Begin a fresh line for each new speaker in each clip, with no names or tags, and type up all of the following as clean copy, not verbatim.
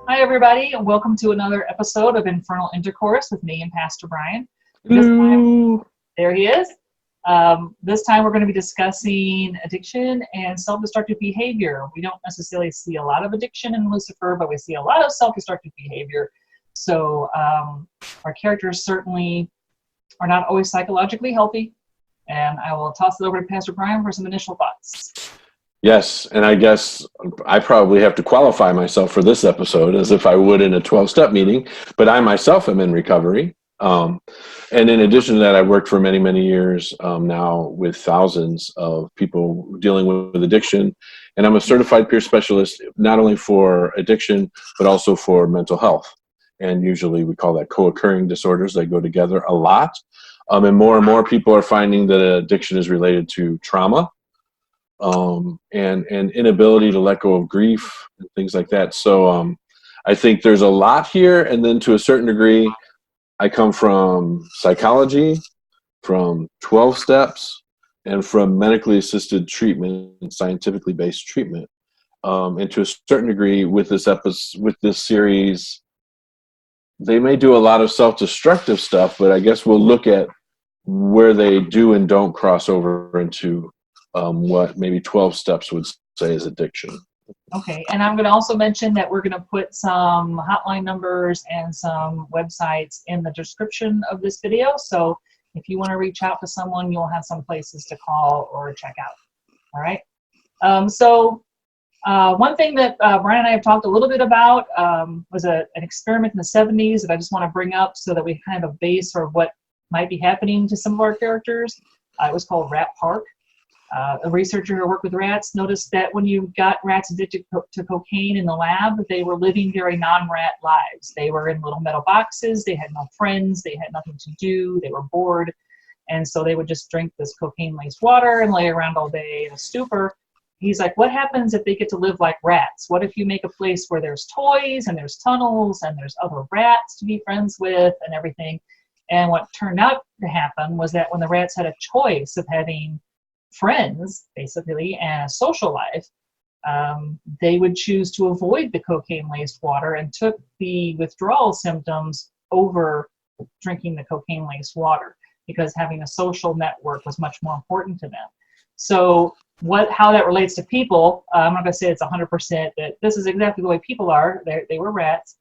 Hi, everybody, and welcome to another episode of Infernal Intercourse with me and Pastor Brian. This time, there he is. This time we're going to be discussing addiction and self-destructive behavior. We don't necessarily see a lot of addiction in Lucifer, but we see a lot of self-destructive behavior. So our characters certainly are not always psychologically healthy. And I will toss it over to Pastor Brian for some initial thoughts.
Yes, and I guess I probably have to qualify myself for this episode as if I would in a 12-step meeting, but I myself am in recovery. And in addition to that, I've worked for many, many years now with thousands of people dealing with addiction. And I'm a certified peer specialist, not only for addiction, but also for mental health. And usually we call that co-occurring disorders. They go together a lot. And more people are finding that addiction is related to trauma. And inability to let go of grief and things like that. So I think there's a lot here. And then to a certain degree, I come from psychology, from 12 steps, and from medically assisted treatment, scientifically based treatment. And to a certain degree with this series, they may do a lot of self-destructive stuff, but I guess we'll look at where they do and don't cross over into what maybe 12 steps would say is addiction.
Okay, and I'm going to also mention that we're going to put some hotline numbers and some websites in the description of this video. So if you want to reach out to someone, you'll have some places to call or check out. All right. One thing that Brian and I have talked a little bit about was an experiment in the 70s that I just want to bring up so that we kind of have a base for what might be happening to some of our characters. It was called Rat Park. A researcher who worked with rats noticed that when you got rats addicted to cocaine in the lab, they were living very non-rat lives. They were in little metal boxes, they had no friends, they had nothing to do, they were bored, and so they would just drink this cocaine-laced water and lay around all day in a stupor. He's like, what happens if they get to live like rats? What if you make a place where there's toys and there's tunnels and there's other rats to be friends with and everything? And what turned out to happen was that when the rats had a choice of having friends, basically, and a social life, they would choose to avoid the cocaine-laced water and took the withdrawal symptoms over drinking the cocaine-laced water because having a social network was much more important to them. So how that relates to people, I'm not going to say it's 100% that this is exactly the way people are. They were rats,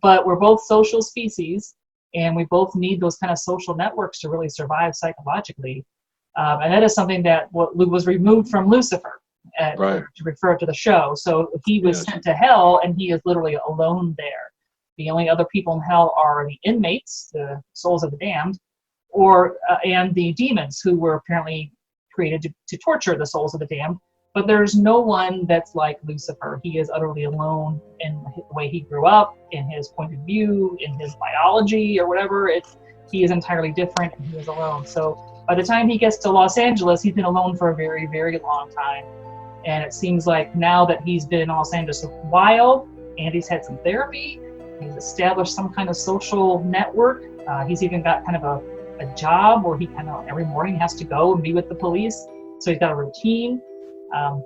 but we're both social species, and we both need those kind of social networks to really survive psychologically. And that is something that was removed from Lucifer to refer to the show. So he was sent to hell, and he is literally alone there. The only other people in hell are the inmates, the souls of the damned, and the demons who were apparently created to torture the souls of the damned. But there's no one that's like Lucifer. He is utterly alone in the way he grew up, in his point of view, in his biology or whatever. He is entirely different, and he is alone. So by the time he gets to Los Angeles, he's been alone for a very, very long time. And it seems like now that he's been in Los Angeles a while, and he's had some therapy, he's established some kind of social network. He's even got kind of a job where he kind of every morning has to go and be with the police. So he's got a routine.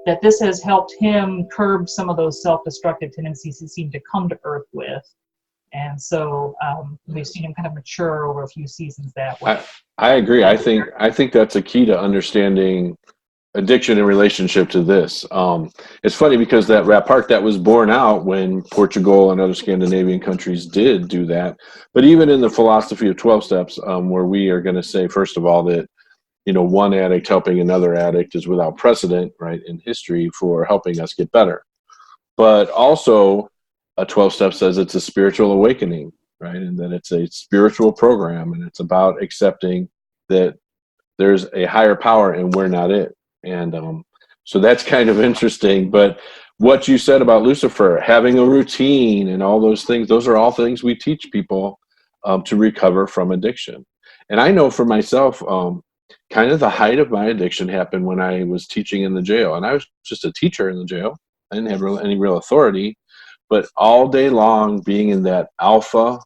That this has helped him curb some of those self-destructive tendencies he seemed to come to Earth with. And so we've seen him kind of mature over a few seasons that way.
I agree. I think that's a key to understanding addiction in relationship to this. It's funny because that Rat Park, that was born out when Portugal and other Scandinavian countries did do that. But even in the philosophy of 12 steps, where we are going to say, first of all, that one addict helping another addict is without precedent, right, in history for helping us get better. But also, a 12 step says it's a spiritual awakening, right? And that it's a spiritual program, and it's about accepting that there's a higher power and we're not it. And so that's kind of interesting. But what you said about Lucifer, having a routine and all those things, those are all things we teach people to recover from addiction. And I know for myself, kind of the height of my addiction happened when I was teaching in the jail. And I was just a teacher in the jail. I didn't have any real authority. But all day long being in that alpha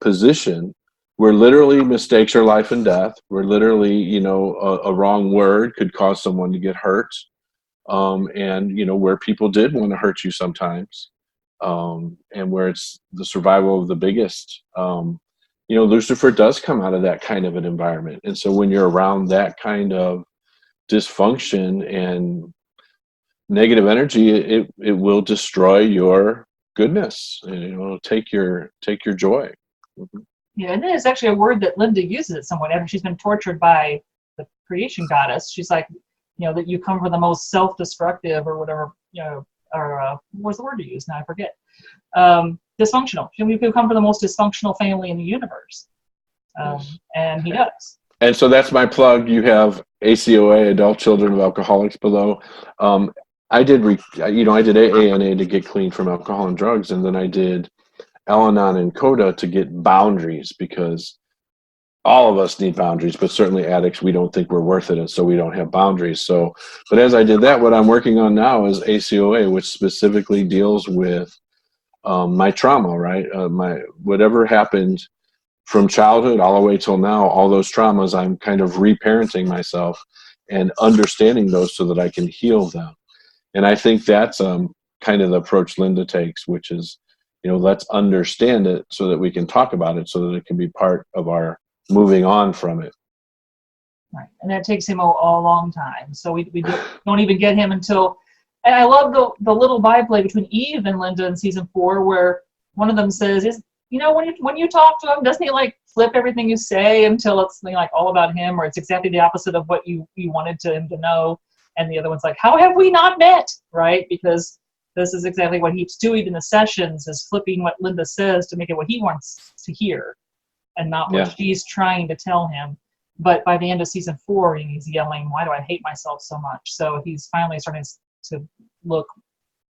position where literally mistakes are life and death, where literally, a wrong word could cause someone to get hurt. And, where people did want to hurt you sometimes. and where it's the survival of the biggest. Lucifer does come out of that kind of an environment. And so when you're around that kind of dysfunction and negative energy, it will destroy your goodness, and it'll take your joy. Mhm.
Yeah, and then it's actually a word that Linda uses at somewhat after she's been tortured by the creation goddess. She's like, that you come from the most self-destructive or whatever, or what's the word to use now? I forget. Dysfunctional. You come from the most dysfunctional family in the universe.
Yes.
And he does.
And so that's my plug. You have ACOA, Adult Children of Alcoholics, below. I did AANA to get clean from alcohol and drugs, and then I did Al-Anon and CODA to get boundaries, because all of us need boundaries, but certainly addicts, we don't think we're worth it, and so we don't have boundaries. So, but as I did that, what I'm working on now is ACOA, which specifically deals with my trauma, right? My whatever happened from childhood all the way till now, all those traumas, I'm kind of reparenting myself and understanding those so that I can heal them. And I think that's kind of the approach Linda takes, which is, let's understand it so that we can talk about it, so that it can be part of our moving on from it.
Right, and that takes him a long time. So we don't even get him until, and I love the little byplay between Eve and Linda in season 4, where one of them says, when you talk to him, doesn't he like flip everything you say until it's like all about him, or it's exactly the opposite of what you wanted him to know? And the other one's like, how have we not met? Right? Because this is exactly what he's doing in the sessions, is flipping what Linda says to make it what he wants to hear and not what she's trying to tell him. But by the end of season 4, he's yelling, why do I hate myself so much? So he's finally starting to look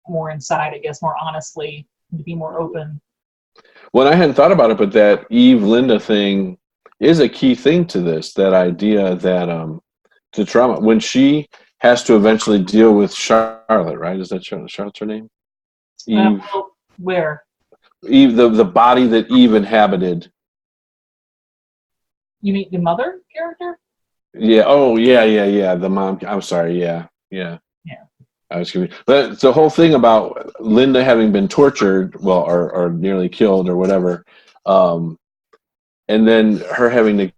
more inside, I guess, more honestly, and to be more open.
Well, I hadn't thought about it, but that Eve-Linda thing is a key thing to this, that idea that to trauma, when she has to eventually deal with Charlotte, right? Is that Charlotte's her name? Eve.
Where?
Eve, the body that Eve inhabited.
You mean the mother character?
Yeah. Oh, yeah. The mom. I'm sorry. Yeah. I was confused. But the whole thing about Linda having been tortured, well, or nearly killed or whatever, and then her having to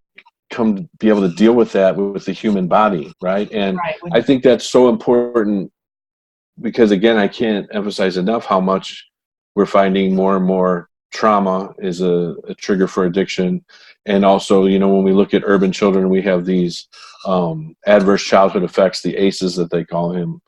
come be able to deal with that with the human body, right? And I think that's so important, because again, I can't emphasize enough how much we're finding more and more trauma is a trigger for addiction. And also, when we look at urban children, we have these adverse childhood effects, the ACEs that they call them.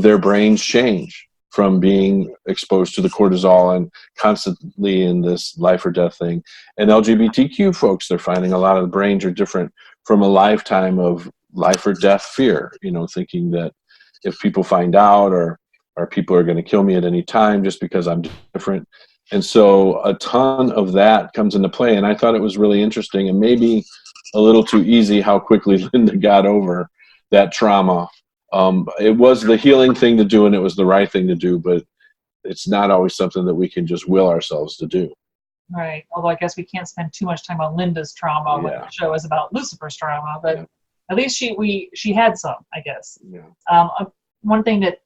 Their brains change from being exposed to the cortisol and constantly in this life or death thing. And LGBTQ folks, they're finding a lot of the brains are different from a lifetime of life or death fear, thinking that if people find out, or people are going to kill me at any time just because I'm different. And so a ton of that comes into play. And I thought it was really interesting, and maybe a little too easy, how quickly Linda got over that trauma. It was the healing thing to do, and it was the right thing to do, but it's not always something that we can just will ourselves to do.
Right. Although I guess we can't spend too much time on Linda's trauma when the show is about Lucifer's trauma, but at least she had some, I guess.
Yeah.
One thing that,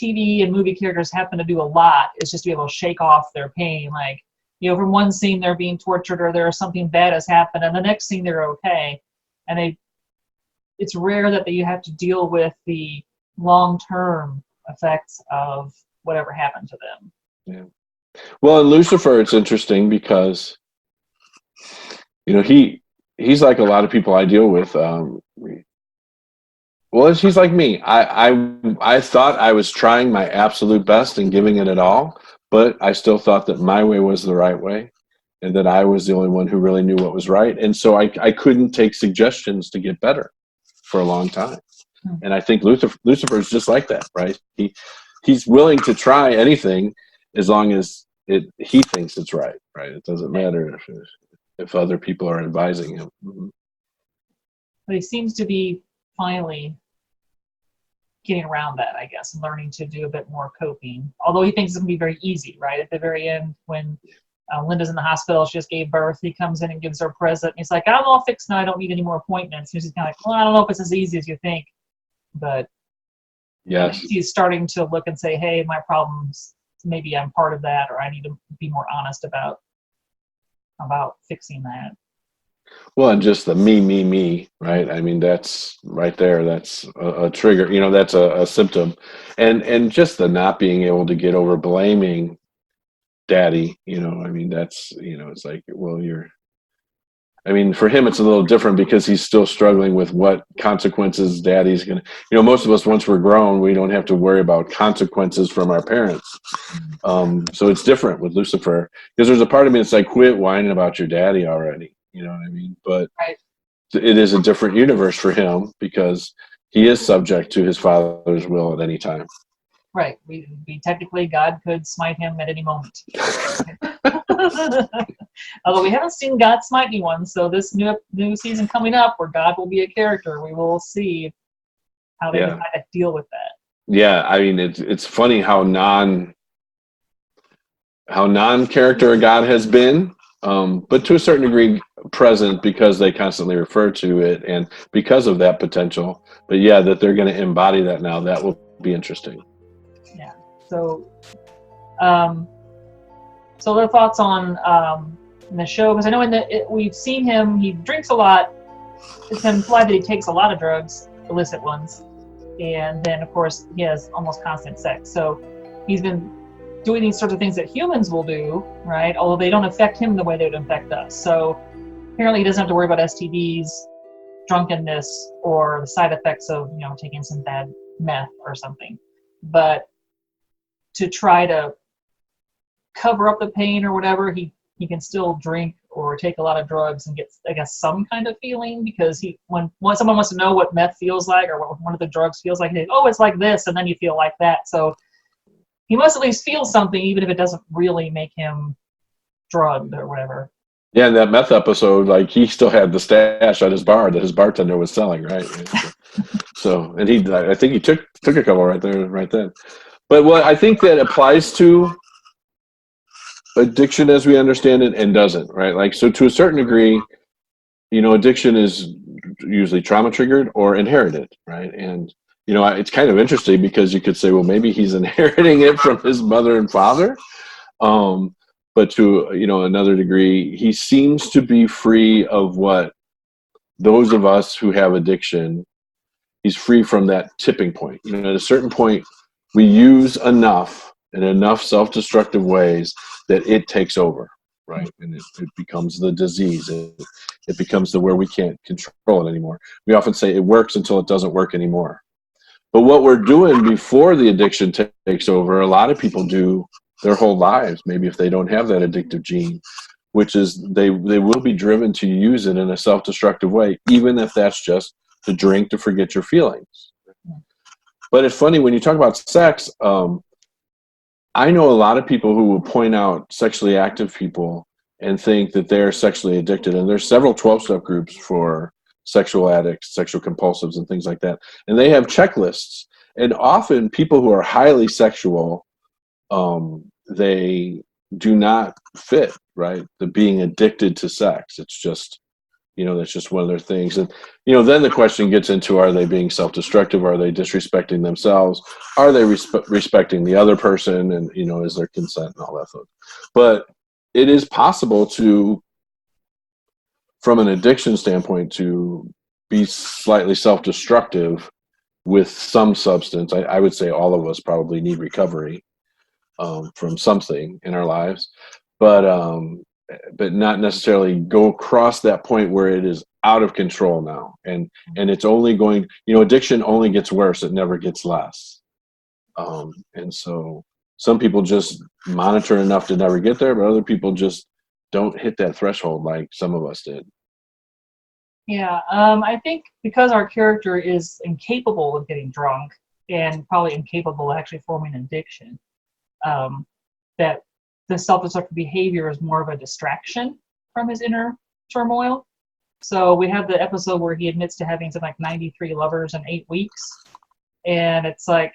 TV and movie characters happen to do a lot is just to be able to shake off their pain. Like, from one scene they're being tortured, or there's something bad has happened, and the next scene they're okay. And it's rare that you have to deal with the long-term effects of whatever happened to them.
Yeah. Well, in Lucifer, it's interesting because, he's like a lot of people I deal with. Well, he's like me. I thought I was trying my absolute best and giving it all, but I still thought that my way was the right way, and that I was the only one who really knew what was right. And so I couldn't take suggestions to get better for a long time. And I think Lucifer is just like that, right? He's willing to try anything as long as he thinks it's right? It doesn't matter if other people are advising him. Mm-hmm.
But he seems to be finally getting around that, I guess, and learning to do a bit more coping. Although he thinks it's going to be very easy, right? At the very end, when Linda's in the hospital, she just gave birth, he comes in and gives her a present. And he's like, I'm all fixed now, I don't need any more appointments. And she's kind of like, well, I don't know if it's as easy as you think. But
yes,
he's starting to look and say, hey, my problems maybe I'm part of that, or I need to be more honest about fixing that.
Well, and just the me, right? I mean, that's right there. That's a trigger. That's a symptom, and just the not being able to get over blaming daddy. I mean, that's it's like, well, I mean, for him, it's a little different because he's still struggling with what consequences daddy's gonna. Most of us, once we're grown, we don't have to worry about consequences from our parents. So it's different with Lucifer, because there's a part of me that's like, quit whining about your daddy already. You know what I mean? But
Right.
it is a different universe for him because he is subject to his father's will at any time.
Right. We technically, God could smite him at any moment. Although we haven't seen God smite anyone, so this new season coming up, where God will be a character, we will see how they decide to deal with that.
Yeah, I mean, it's funny how non-character God has been, but to a certain degree present, because they constantly refer to it and because of that potential. But yeah, that they're going to embody that now, that will be interesting.
Yeah. So, so their thoughts on in the show, because I know we've seen him. He drinks a lot. It's implied that he takes a lot of drugs, illicit ones, and then of course he has almost constant sex. So he's been doing these sorts of things that humans will do, right? Although they don't affect him the way they would affect us. So apparently he doesn't have to worry about STDs, drunkenness, or the side effects of taking some bad meth or something. But to try to cover up the pain or whatever, he can still drink or take a lot of drugs and get, I guess, some kind of feeling, because when someone wants to know what meth feels like or what one of the drugs feels like, it's like this, and then you feel like that. So he must at least feel something, even if it doesn't really make him drugged or whatever.
Yeah, in that meth episode, like, he still had the stash at his bar that his bartender was selling, right? So, and I think he took a couple right then. But what I think that applies to addiction as we understand it and doesn't, right? Like, so to a certain degree, addiction is usually trauma triggered or inherited, right? And it's kind of interesting because you could say, well, maybe he's inheriting it from his mother and father. But to another degree, he seems to be free of what those of us who have addiction. He's free from that tipping point. At a certain point, we use enough in enough self-destructive ways that it takes over, right? And it becomes the disease. It becomes where we can't control it anymore. We often say it works until it doesn't work anymore. But what we're doing before the addiction takes over, a lot of people do their whole lives, maybe if they don't have that addictive gene, which is they will be driven to use it in a self-destructive way, even if that's just to drink to forget your feelings. But it's funny, when you talk about sex, I know a lot of people who will point out sexually active people and think that they're sexually addicted. And there's several 12-step groups for sexual addicts, sexual compulsives, and things like that. And they have checklists. And often people who are highly sexual, they do not fit, right? The being addicted to sex. It's just, that's just one of their things. And, then the question gets into, are they being self-destructive? Are they disrespecting themselves? Are they respecting the other person? And, is there consent and all that stuff? But it is possible to, from an addiction standpoint, to be slightly self-destructive with some substance. I would say all of us probably need recovery from something in our lives, but not necessarily go across that point where it is out of control now. And it's only going, addiction only gets worse. It never gets less. And so some people just monitor enough to never get there, but other people just don't hit that threshold like some of us did.
Yeah, I think because our character is incapable of getting drunk and probably incapable of actually forming addiction, that the self-destructive behavior is more of a distraction from his inner turmoil. So we have the episode where he admits to having something like 93 lovers in 8 weeks. And it's like,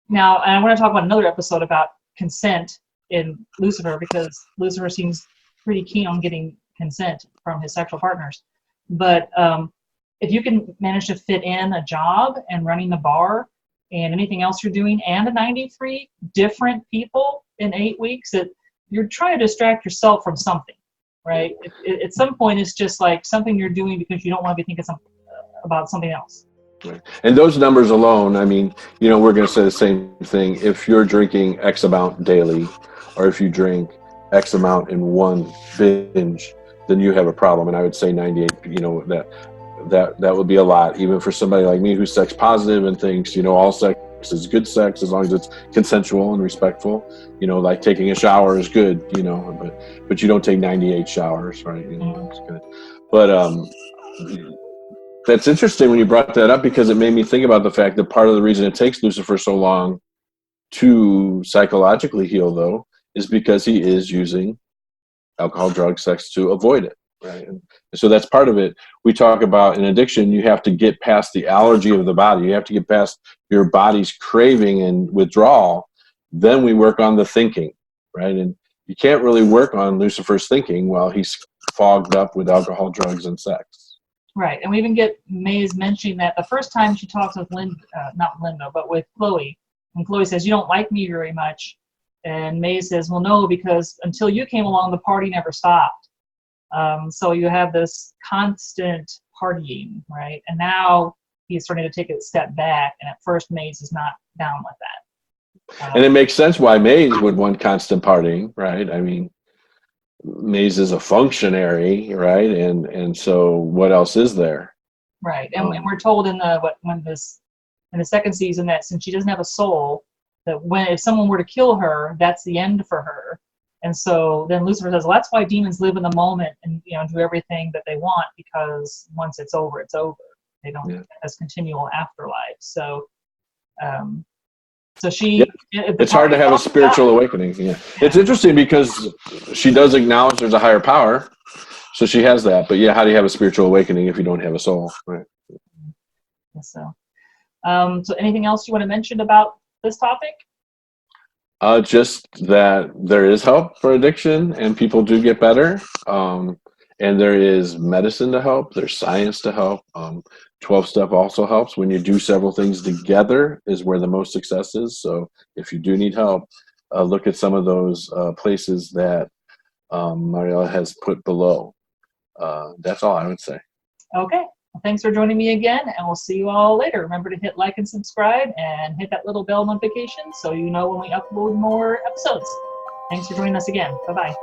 now, and I want to talk about another episode about consent in Lucifer, because Lucifer seems pretty keen on getting consent from his sexual partners. But if you can manage to fit in a job and running the bar and anything else you're doing, and the 93 different people in 8 weeks, that you're trying to distract yourself from something, right? At some point, it's just like something you're doing because you don't want to be thinking about something else.
Right. And those numbers alone, I mean, we're going to say the same thing. If you're drinking X amount daily, or if you drink X amount in one binge, then you have a problem. And I would say 98, that would be a lot, even for somebody like me who's sex positive and thinks, all sex is good sex as long as it's consensual and respectful. Like taking a shower is good, but you don't take 98 showers, right? It's good. But that's interesting when you brought that up, because it made me think about the fact that part of the reason it takes Lucifer so long to psychologically heal, though, is because he is using alcohol, drugs, sex to avoid it, right? And so that's part of it. We talk about in addiction, you have to get past the allergy of the body. You have to get past your body's craving and withdrawal. Then we work on the thinking, right? And you can't really work on Lucifer's thinking while he's fogged up with alcohol, drugs, and sex.
Right, and we even get Maze mentioning that the first time she talks with not Linda, but with Chloe, and Chloe says, "You don't like me very much," and Maze says, "Well, no, because until you came along, the party never stopped." So you have this constant partying, right? And now he's starting to take a step back, and at first Maze is not down with that.
And it makes sense why Maze would want constant partying, right? I mean, Maze is a functionary, right? And so what else is there?
Right, and we're told in the second season that since she doesn't have a soul, that if someone were to kill her, that's the end for her. And so then Lucifer says, well, that's why demons live in the moment and do everything that they want, because once it's over, it's over. They don't have this continual afterlife. So she.
Yeah. It's hard to have a spiritual awakening. Yeah. It's interesting because she does acknowledge there's a higher power, so she has that. But yeah, how do you have a spiritual awakening if you don't have a soul? Right.
So anything else you want to mention about this topic?
Just that there is help for addiction, and people do get better. And there is medicine to help. There's science to help. 12-step also helps. When you do several things together is where the most success is. So if you do need help, look at some of those places that Mariela has put below. That's all I would say.
Okay. Well, thanks for joining me again, and we'll see you all later. Remember to hit like and subscribe and hit that little bell notification so you know when we upload more episodes. Thanks for joining us again. Bye-bye.